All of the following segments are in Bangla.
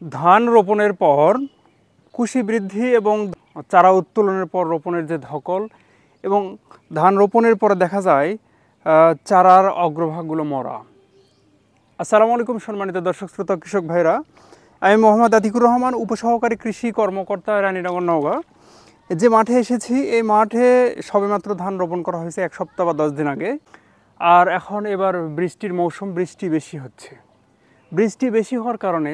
ধান রোপণের পর কুশি বৃদ্ধি এবং চারা উত্তোলনের পর রোপণের যে ধকল এবং ধান রোপণের পরে দেখা যায় চারার অগ্রভাগগুলো মরা। আসসালামু আলাইকুম সম্মানিত দর্শক শ্রোতা কৃষক ভাইরা, আমি মোহাম্মদ আতিকুর রহমান, উপসহকারী কৃষি কর্মকর্তা, রানীনগর, নওগাঁ। যে মাঠে এসেছি, এই মাঠে সবেমাত্র ধান রোপণ করা হয়েছে 1 সপ্তাহ বা 10 দিন আগে। আর এখন এবার বৃষ্টির মৌসুম, বৃষ্টি বেশি হচ্ছে। বৃষ্টি বেশি হওয়ার কারণে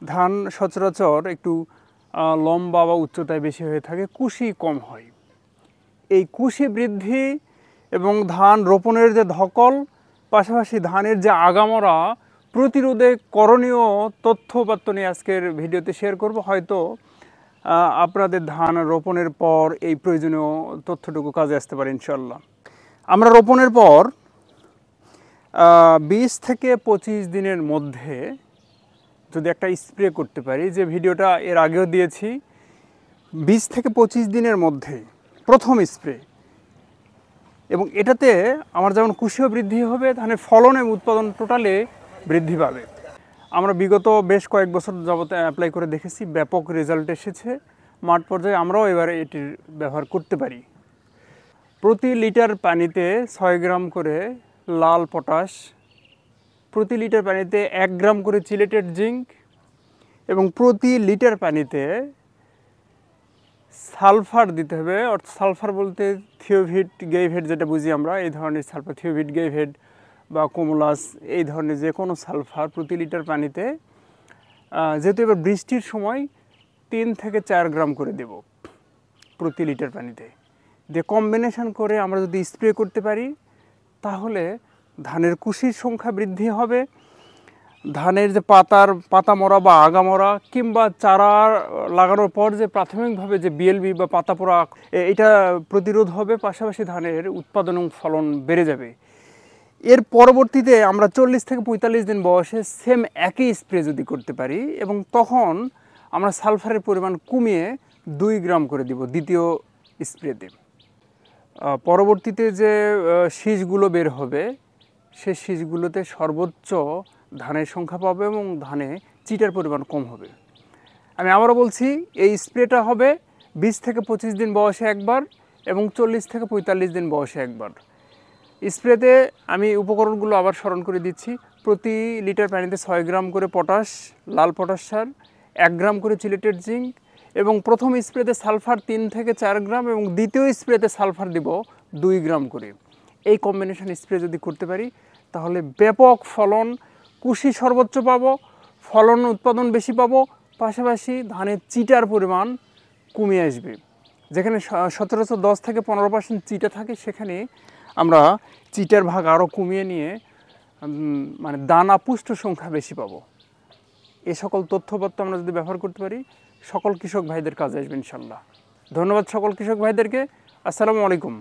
ধান সচরাচর একটু লম্বা বা উচ্চতায় বেশি হয়ে থাকে, কুশি কম হয়। এই কুশি বৃদ্ধি এবং ধান রোপণের যে ধকল, পাশাপাশি ধানের যে আগামরা প্রতিরোধে করণীয় তথ্যপাত্র নিয়ে আজকের ভিডিওতে শেয়ার করব। হয়তো আপনাদের ধান রোপণের পর এই প্রয়োজনীয় তথ্যটুকু কাজে আসতে পারে ইনশাল্লাহ। আমরা রোপণের পর 20 থেকে 25 দিনের মধ্যে যদি একটা স্প্রে করতে পারি, যে ভিডিওটা এর আগেও দিয়েছি, 20 থেকে 25 দিনের মধ্যে প্রথম স্প্রে, এবং এটাতে আমার যেমন কুশিও বৃদ্ধি হবে, ধানের ফলন এবং উৎপাদন টোটালে বৃদ্ধি পাবে। আমরা বিগত বেশ কয়েক বছর যাবত অ্যাপ্লাই করে দেখেছি, ব্যাপক রেজাল্ট এসেছে। মাঠ পর্যায়ে আমরাও এবারে এটির ব্যবহার করতে পারি। প্রতি লিটার পানিতে 6 গ্রাম করে লাল পটাশ, প্রতি লিটার পানিতে 1 গ্রাম করে চিলেটেড জিঙ্ক এবং প্রতি লিটার পানিতে সালফার দিতে হবে। অর্থাৎ সালফার বলতে থিওভিট, গেইভেট যেটা বুঝি আমরা, এই ধরনের সালফার, থিওভিট, গেইভেট বা কোমোলাস, এই ধরনের যে কোনো সালফার প্রতি লিটার পানিতে, যেহেতু এবার বৃষ্টির সময়, 3 থেকে 4 গ্রাম করে দেব প্রতি লিটার পানিতে। দিয়ে কম্বিনেশন করে আমরা যদি স্প্রে করতে পারি, তাহলে ধানের কুশির সংখ্যা বৃদ্ধি হবে, ধানের যে পাতা মরা বা আগা মরা, কিংবা চারা লাগানোর পর যে প্রাথমিকভাবে যে বিএলবি বা পাতা পোড়া, এটা প্রতিরোধ হবে, পাশাপাশি ধানের উৎপাদন এবং ফলন বেড়ে যাবে। এর পরবর্তীতে আমরা 40 থেকে 45 দিন বয়সে সেম একই স্প্রে যদি করতে পারি, এবং তখন আমরা সালফারের পরিমাণ কমিয়ে 2 গ্রাম করে দিব দ্বিতীয় স্প্রেতে। পরবর্তীতে যে শীষগুলো বের হবে, সেই শীষগুলোতে সর্বোচ্চ ধানের সংখ্যা পাবে এবং ধানে চিটার পরিমাণ কম হবে। আমি আবারও বলছি, এই স্প্রেটা হবে 20 থেকে 25 দিন বয়সে একবার এবং 40 থেকে 45 দিন বয়সে একবার। স্প্রেতে আমি উপকরণগুলো আবার স্মরণ করে দিচ্ছি। প্রতি লিটার পানিতে 6 গ্রাম করে পটাশ, লাল পটাশ সার, 1 গ্রাম করে চিলেটেড জিঙ্ক, এবং প্রথম স্প্রেতে সালফার 3 থেকে 4 গ্রাম এবং দ্বিতীয় স্প্রেতে সালফার দিব 2 গ্রাম করে। এই কম্বিনেশন স্প্রে যদি করতে পারি, তাহলে ব্যাপক ফলন, কুশি সর্বোচ্চ পাবো, ফলন উৎপাদন বেশি পাবো, পাশাপাশি ধানের চিটার পরিমাণ কমে আসবে। যেখানে সচরাচর 10 থেকে 15% চিটা থাকে, সেখানে আমরা চিটার ভাগ আরও কমিয়ে নিয়ে মানে দানা পুষ্ট সংখ্যা বেশি পাবো। এই সকল তথ্যপত্র আমরা যদি ব্যবহার করতে পারি, সকল কৃষক ভাইদের কাজে আসবে ইনশাল্লাহ। ধন্যবাদ সকল কৃষক ভাইদেরকে। আসসালামু আলাইকুম।